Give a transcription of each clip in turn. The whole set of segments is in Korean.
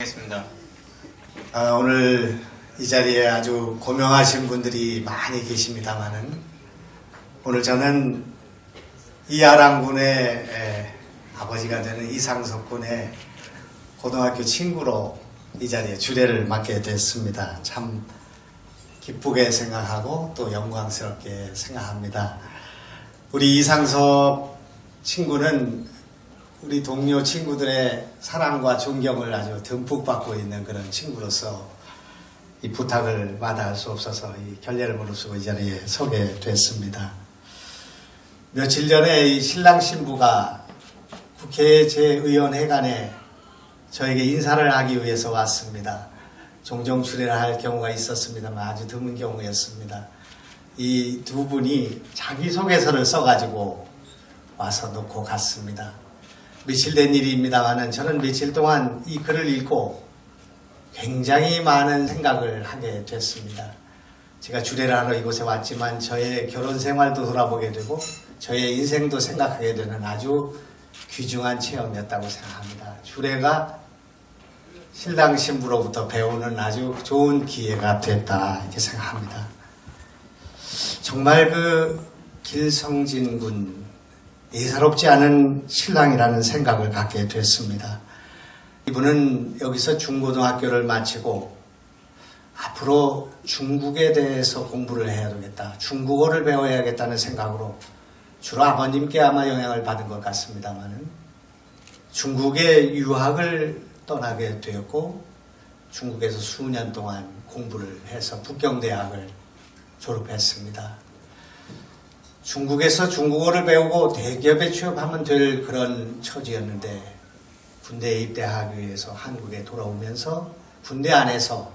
겠습니다. 오늘 이 자리에 아주 고명하신 분들이 많이 계십니다만은 오늘 저는 이하랑군의 아버지가 되는 이상석 군의 고등학교 친구로 이 자리에 주례를 맡게 됐습니다. 참 기쁘게 생각하고 또 영광스럽게 생각합니다. 우리 이상석 친구는 우리 동료 친구들의 사랑과 존경을 아주 듬뿍 받고 있는 그런 친구로서 이 부탁을 마다할 수 없어서 이 결례를 무릅쓰고 이 자리에 서게 됐습니다. 며칠 전에 이 신랑 신부가 국회 제 의원회관에 저에게 인사를 하기 위해서 왔습니다. 종종 주례를 할 경우가 있었습니다만 아주 드문 경우였습니다. 이 두 분이 자기소개서를 써가지고 와서 놓고 갔습니다. 며칠 된 일입니다만은 저는 며칠 동안 이 글을 읽고 굉장히 많은 생각을 하게 됐습니다. 제가 주례를 하러 이곳에 왔지만 저의 결혼 생활도 돌아보게 되고 저의 인생도 생각하게 되는 아주 귀중한 체험이었다고 생각합니다. 주례가 신랑 신부로부터 배우는 아주 좋은 기회가 됐다 이렇게 생각합니다. 정말 그 길성진 군 예사롭지 않은 신랑이라는 생각을 갖게 됐습니다. 이분은 여기서 중고등학교를 마치고 앞으로 중국에 대해서 공부를 해야 되겠다. 중국어를 배워야겠다는 생각으로 주로 아버님께 아마 영향을 받은 것 같습니다만은 중국에 유학을 떠나게 되었고 중국에서 수년 동안 공부를 해서 북경대학을 졸업했습니다. 중국에서 중국어를 배우고 대기업에 취업하면 될 그런 처지였는데 군대에 입대하기 위해서 한국에 돌아오면서 군대 안에서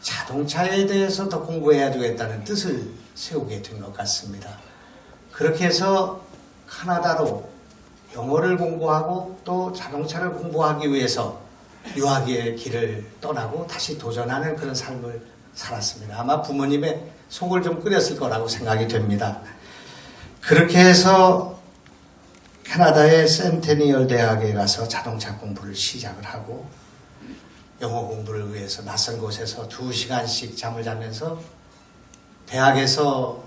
자동차에 대해서 더 공부해야 되겠다는 뜻을 세우게 된 것 같습니다. 그렇게 해서 카나다로 영어를 공부하고 또 자동차를 공부하기 위해서 유학의 길을 떠나고 다시 도전하는 그런 삶을 살았습니다. 아마 부모님의 속을 좀 끓였을 거라고 생각이 됩니다. 그렇게 해서 캐나다의 센테니얼 대학에 가서 자동차 공부를 시작을 하고 영어 공부를 위해서 낯선 곳에서 2시간씩 잠을 자면서 대학에서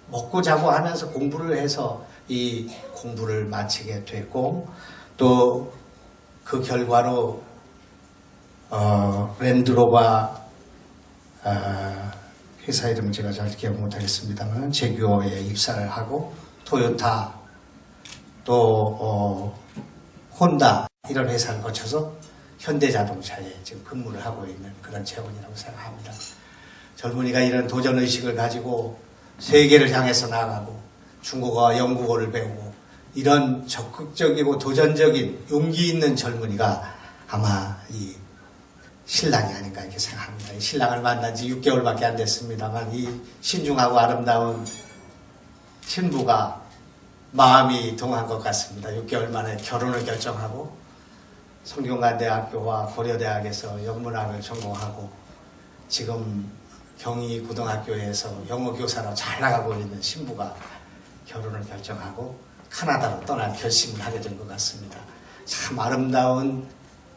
먹고 자고 하면서 공부를 해서 이 공부를 마치게 됐고 또 그 결과로 랜드로버 회사 이름은 제가 잘 기억 못하겠습니다만 제규어에 입사를 하고 토요타 또 혼다 이런 회사를 거쳐서 현대자동차에 지금 근무를 하고 있는 그런 체온이라고 생각합니다. 젊은이가 이런 도전의식을 가지고 세계를 향해서 나가고 중국어와 영국어를 배우고 이런 적극적이고 도전적인 용기 있는 젊은이가 아마 이 신랑이 아닌가 이렇게 생각합니다. 이 신랑을 만난 지 6개월밖에 안 됐습니다만 이 신중하고 아름다운 신부가 마음이 동한 것 같습니다. 6개월 만에 결혼을 결정하고 성균관대학교와 고려대학에서 영문학을 전공하고 지금 경희고등학교에서 영어교사로 잘 나가고 있는 신부가 결혼을 결정하고 카나다로 떠날 결심을 하게 된 것 같습니다. 참 아름다운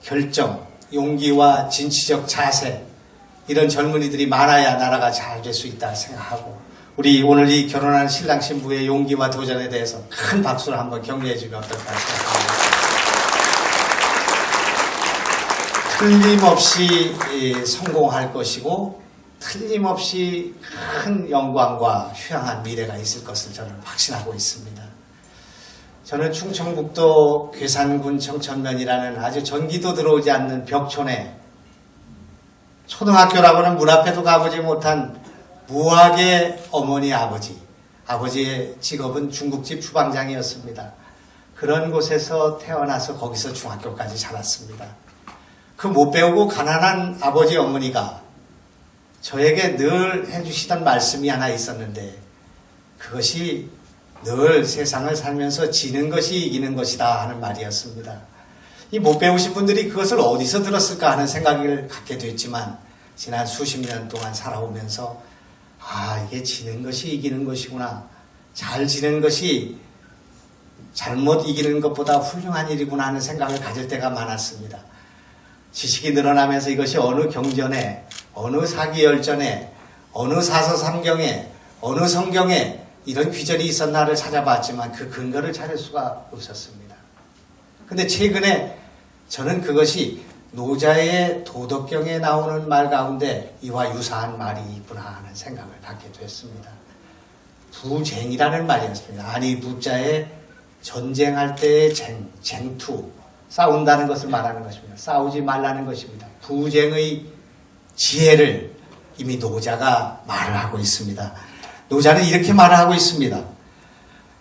결정, 용기와 진취적 자세 이런 젊은이들이 많아야 나라가 잘 될 수 있다 생각하고 우리 오늘 이 결혼한 신랑 신부의 용기와 도전에 대해서 큰 박수를 한번 격려해 주면 어떨까 생각합니다. 틀림없이 성공할 것이고 틀림없이 큰 영광과 휴양한 미래가 있을 것을 저는 확신하고 있습니다. 저는 충청북도 괴산군 청천면이라는 아주 전기도 들어오지 않는 벽촌에 초등학교라고는 문 앞에도 가보지 못한 무학의 어머니 아버지의 직업은 중국집 주방장이었습니다. 그런 곳에서 태어나서 거기서 중학교까지 자랐습니다. 그 못 배우고 가난한 아버지 어머니가 저에게 늘 해주시던 말씀이 하나 있었는데 그것이 늘 세상을 살면서 지는 것이 이기는 것이다 하는 말이었습니다. 이 못 배우신 분들이 그것을 어디서 들었을까 하는 생각을 갖게 됐지만 지난 수십 년 동안 살아오면서 이게 지는 것이 이기는 것이구나. 잘 지는 것이 잘못 이기는 것보다 훌륭한 일이구나 하는 생각을 가질 때가 많았습니다. 지식이 늘어나면서 이것이 어느 경전에, 어느 사기열전에, 어느 사서삼경에, 어느 성경에 이런 귀절이 있었나를 찾아봤지만 그 근거를 찾을 수가 없었습니다. 근데 최근에 저는 그것이 노자의 도덕경에 나오는 말 가운데 이와 유사한 말이 있구나 하는 생각을 갖게 됐습니다. 부쟁이라는 말이었습니다. 아니 부자의 전쟁할 때의 쟁투, 싸운다는 것을 말하는 것입니다. 싸우지 말라는 것입니다. 부쟁의 지혜를 이미 노자가 말을 하고 있습니다. 노자는 이렇게 말을 하고 있습니다.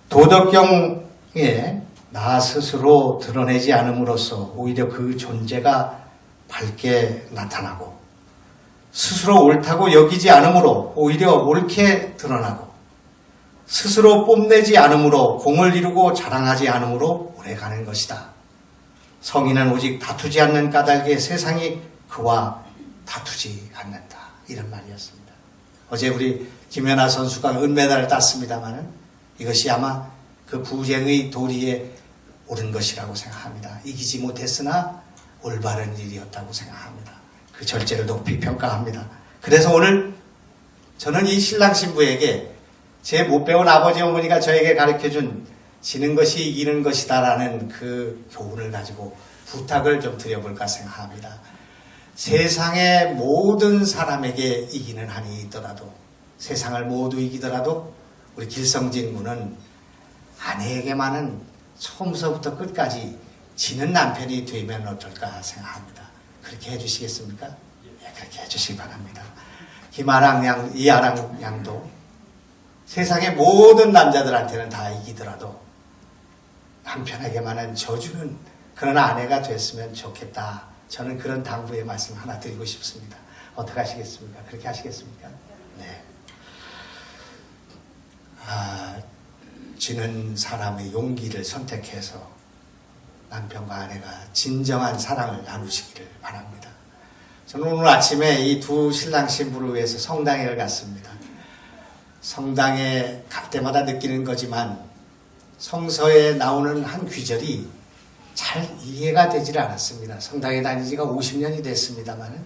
도덕경에 나 스스로 드러내지 않음으로써 오히려 그 존재가 밝게 나타나고 스스로 옳다고 여기지 않으므로 오히려 옳게 드러나고 스스로 뽐내지 않으므로 공을 이루고 자랑하지 않으므로 오래가는 것이다. 성인은 오직 다투지 않는 까닭에 세상이 그와 다투지 않는다. 이런 말이었습니다. 어제 우리 김연아 선수가 은메달을 땄습니다마는 이것이 아마 그 부쟁의 도리에 옳은 것이라고 생각합니다. 이기지 못했으나 올바른 일이었다고 생각합니다. 그 절제를 높이 평가합니다. 그래서 오늘 저는 이 신랑 신부에게 제 못 배운 아버지 어머니가 저에게 가르쳐준 지는 것이 이기는 것이다 라는 그 교훈을 가지고 부탁을 좀 드려볼까 생각합니다. 세상의 모든 사람에게 이기는 한이 있더라도 세상을 모두 이기더라도 우리 길성진 군은 아내에게만은 처음서부터 끝까지 지는 남편이 되면 어떨까 생각합니다. 그렇게 해주시겠습니까? 네, 그렇게 해주시기 바랍니다. 김아랑 양, 이아랑 양도 세상의 모든 남자들한테는 다 이기더라도 남편에게만은 져주는 그런 아내가 됐으면 좋겠다. 저는 그런 당부의 말씀 하나 드리고 싶습니다. 어떻게 하시겠습니까? 그렇게 하시겠습니까? 네. 지는 사람의 용기를 선택해서 남편과 아내가 진정한 사랑을 나누시기를 바랍니다. 저는 오늘 아침에 이 두 신랑 신부를 위해서 성당에 갔습니다. 성당에 갈 때마다 느끼는 거지만 성서에 나오는 한 귀절이 잘 이해가 되질 않았습니다. 성당에 다닌 지가 50년이 됐습니다만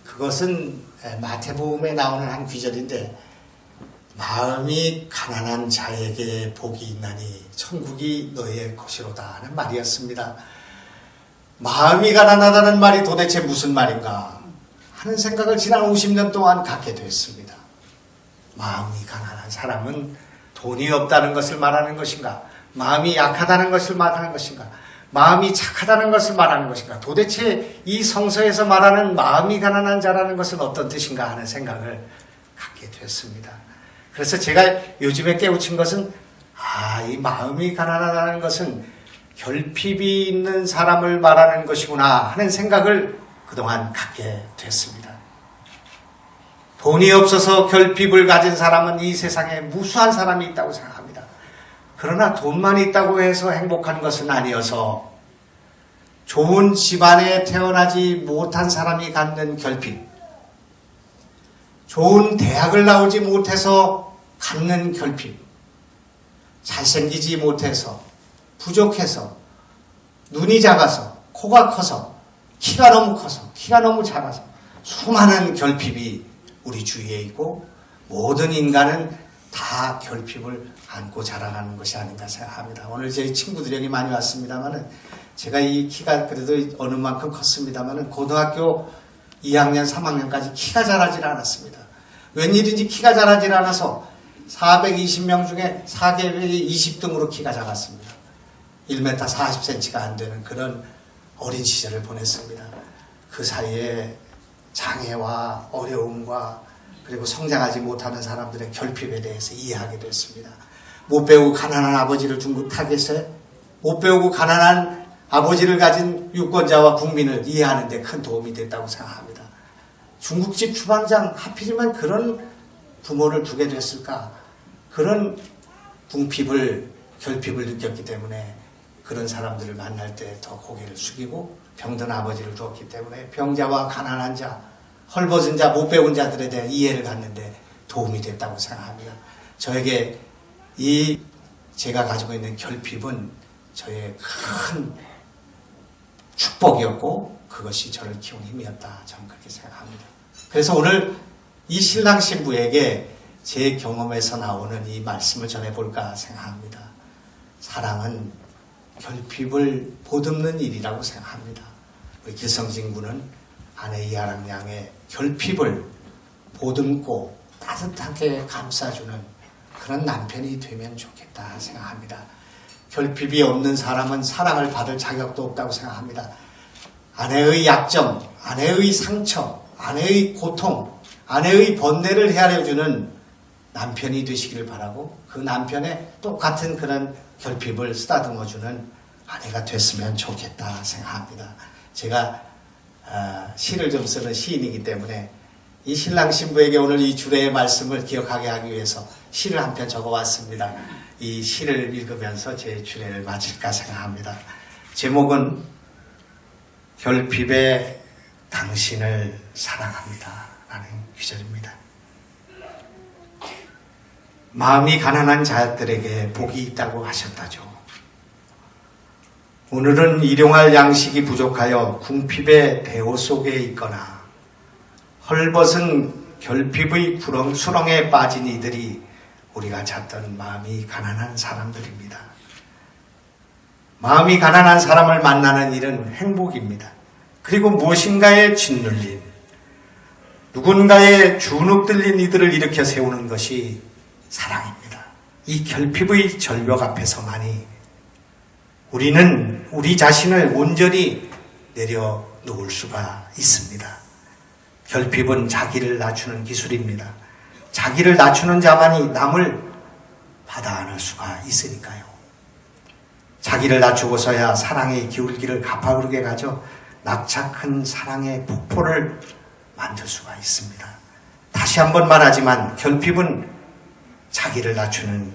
그것은 마태복음에 나오는 한 귀절인데 마음이 가난한 자에게 복이 있나니 천국이 너의 것이로다 하는 말이었습니다. 마음이 가난하다는 말이 도대체 무슨 말인가 하는 생각을 지난 50년 동안 갖게 됐습니다. 마음이 가난한 사람은 돈이 없다는 것을 말하는 것인가? 마음이 약하다는 것을 말하는 것인가? 마음이 착하다는 것을 말하는 것인가? 도대체 이 성서에서 말하는 마음이 가난한 자라는 것은 어떤 뜻인가 하는 생각을 갖게 됐습니다. 그래서 제가 요즘에 깨우친 것은 이 마음이 가난하다는 것은 결핍이 있는 사람을 말하는 것이구나 하는 생각을 그동안 갖게 됐습니다. 돈이 없어서 결핍을 가진 사람은 이 세상에 무수한 사람이 있다고 생각합니다. 그러나 돈만 있다고 해서 행복한 것은 아니어서 좋은 집안에 태어나지 못한 사람이 갖는 결핍, 좋은 대학을 나오지 못해서 갖는 결핍, 잘생기지 못해서, 부족해서, 눈이 작아서, 코가 커서, 키가 너무 커서, 키가 너무 작아서 수많은 결핍이 우리 주위에 있고 모든 인간은 다 결핍을 안고 자라나는 것이 아닌가 생각합니다. 오늘 저희 친구들이 여기 많이 왔습니다만은 제가 이 키가 그래도 어느 만큼 컸습니다만은 고등학교 2학년, 3학년까지 키가 자라질 않았습니다. 웬일인지 키가 자라질 않아서 420명 중에 4개월이 20등으로 키가 작았습니다. 1m 40cm가 안 되는 그런 어린 시절을 보냈습니다. 그 사이에 장애와 어려움과 그리고 성장하지 못하는 사람들의 결핍에 대해서 이해하게 됐습니다. 못 배우고 가난한 아버지를 둔 타겟에 못 배우고 가난한 아버지를 가진 유권자와 국민을 이해하는 데 큰 도움이 됐다고 생각합니다. 중국집 주방장 하필이면 그런 부모를 두게 됐을까? 그런 결핍을 느꼈기 때문에 그런 사람들을 만날 때 더 고개를 숙이고 병든 아버지를 두었기 때문에 병자와 가난한 자, 헐벗은 자, 못 배운 자들에 대한 이해를 갖는데 도움이 됐다고 생각합니다. 저에게 제가 가지고 있는 결핍은 저의 큰 축복이었고 그것이 저를 키운 힘이었다. 저는 그렇게 생각합니다. 그래서 오늘 이 신랑 신부에게 제 경험에서 나오는 이 말씀을 전해볼까 생각합니다. 사랑은 결핍을 보듬는 일이라고 생각합니다. 우리 길성진 군은 아내 이하랑 양의 결핍을 보듬고 따뜻하게 감싸주는 그런 남편이 되면 좋겠다 생각합니다. 결핍이 없는 사람은 사랑을 받을 자격도 없다고 생각합니다. 아내의 약점, 아내의 상처, 아내의 고통, 아내의 번뇌를 헤아려주는 남편이 되시기를 바라고 그 남편의 똑같은 그런 결핍을 쓰다듬어주는 아내가 됐으면 좋겠다 생각합니다. 제가 시를 좀 쓰는 시인이기 때문에 이 신랑 신부에게 오늘 이 주례의 말씀을 기억하게 하기 위해서 시를 한 편 적어왔습니다. 이 시를 읽으면서 제 주례를 마칠까 생각합니다. 제목은 결핍의 당신을 사랑합니다 라는 구절입니다. 마음이 가난한 자들에게 복이 있다고 하셨다죠. 오늘은 일용할 양식이 부족하여 궁핍의 대호 속에 있거나 헐벗은 결핍의 수렁에 빠진 이들이 우리가 찾던 마음이 가난한 사람들입니다. 마음이 가난한 사람을 만나는 일은 행복입니다. 그리고 무엇인가에 짓눌린 누군가의 주눅 들린 이들을 일으켜 세우는 것이 사랑입니다. 이 결핍의 절벽 앞에서만이 우리는 우리 자신을 온전히 내려놓을 수가 있습니다. 결핍은 자기를 낮추는 기술입니다. 자기를 낮추는 자만이 남을 받아 안을 수가 있으니까요. 자기를 낮추고서야 사랑의 기울기를 가파르게 가져 낙착한 사랑의 폭포를 만들 수가 있습니다. 다시 한번 말하지만 결핍은 자기를 낮추는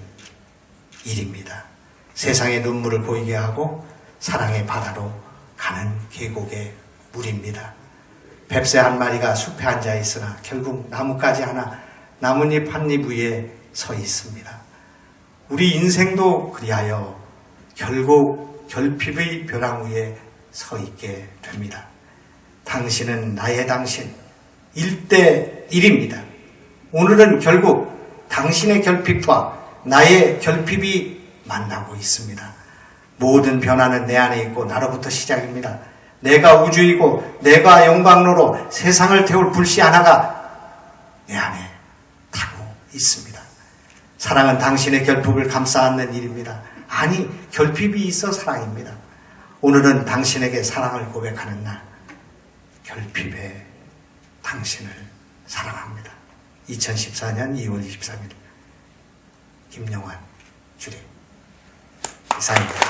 일입니다. 세상의 눈물을 보이게 하고 사랑의 바다로 가는 계곡의 물입니다. 뱁새 한 마리가 숲에 앉아 있으나 결국 나뭇가지 하나, 나뭇잎 한 잎 위에 서 있습니다. 우리 인생도 그리하여 결국 결핍의 벼랑 위에 서 있게 됩니다. 당신은 나의 당신, 1대1입니다. 오늘은 결국 당신의 결핍과 나의 결핍이 만나고 있습니다. 모든 변화는 내 안에 있고 나로부터 시작입니다. 내가 우주이고 내가 영광로로 세상을 태울 불씨 하나가 내 안에 타고 있습니다. 사랑은 당신의 결핍을 감싸 안는 일입니다. 아니, 결핍이 있어 사랑입니다. 오늘은 당신에게 사랑을 고백하는 날, 결핍의 당신을 사랑합니다. 2014년 2월 23일 김영환 주례 이사입니다.